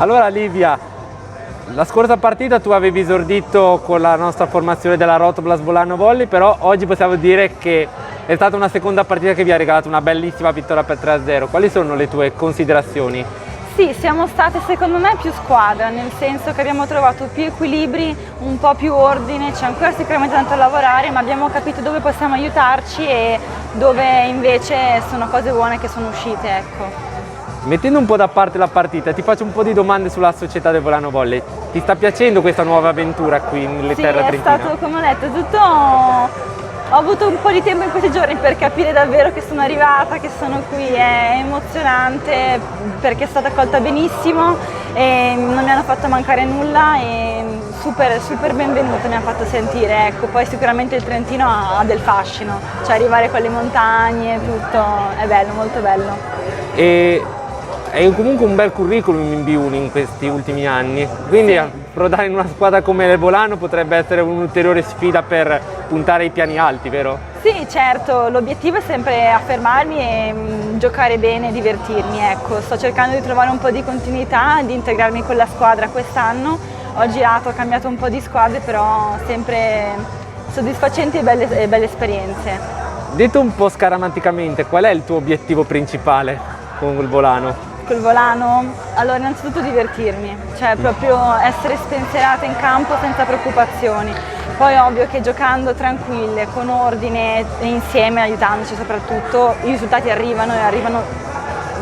Allora Livia, la scorsa partita tu avevi esordito con la nostra formazione della Rotoblas Bolano Volley, però oggi possiamo dire che è stata una seconda partita che vi ha regalato una bellissima vittoria per 3-0. Quali sono le tue considerazioni? Sì, siamo state secondo me più squadra, nel senso che abbiamo trovato più equilibri, un po' più ordine, c'è ancora sicuramente tanto da lavorare, ma abbiamo capito dove possiamo aiutarci e dove invece sono cose buone che sono uscite, ecco. Mettendo un po' da parte la partita, ti faccio un po' di domande sulla società del Volano Volley. Ti sta piacendo questa nuova avventura qui nelle terre trentine? Sì, è stato, come ho detto, ho avuto un po' di tempo in questi giorni per capire davvero che sono arrivata, che sono qui, è emozionante perché è stata accolta benissimo e non mi hanno fatto mancare nulla e super benvenuta mi ha fatto sentire, ecco. Poi sicuramente il Trentino ha del fascino, cioè arrivare con le montagne, tutto, è bello, molto bello. E è comunque un bel curriculum in B1 in questi ultimi anni, quindi approdare in una squadra come il Volano potrebbe essere un'ulteriore sfida per puntare ai piani alti, vero? Sì, certo, l'obiettivo è sempre affermarmi e giocare bene e divertirmi, ecco. Sto cercando di trovare un po' di continuità, di integrarmi con la squadra quest'anno. Ho girato, ho cambiato un po' di squadre, però sempre soddisfacenti e belle esperienze. Detto un po' scaramanticamente, qual è il tuo obiettivo principale con il Volano? Col Volano? Allora, innanzitutto divertirmi, cioè proprio essere spensierata in campo senza preoccupazioni. Poi ovvio che giocando tranquille, con ordine e insieme, aiutandoci soprattutto, i risultati arrivano e arrivano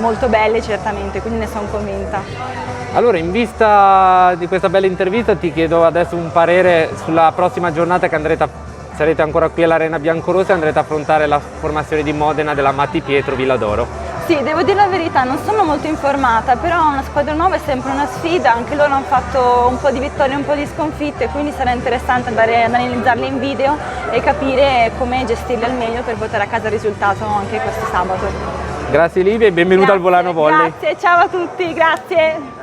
molto belli certamente, quindi ne sono convinta. Allora, in vista di questa bella intervista ti chiedo adesso un parere sulla prossima giornata che sarete ancora qui all'Arena Biancorossa e andrete a affrontare la formazione di Modena della Matti Pietro Villadoro. Sì, devo dire la verità, non sono molto informata, però una squadra nuova è sempre una sfida, anche loro hanno fatto un po' di vittorie e un po' di sconfitte, quindi sarà interessante andare ad analizzarle in video e capire come gestirle al meglio per portare a casa il risultato anche questo sabato. Grazie Livia e benvenuta al Volano Volley. Grazie, ciao a tutti, grazie.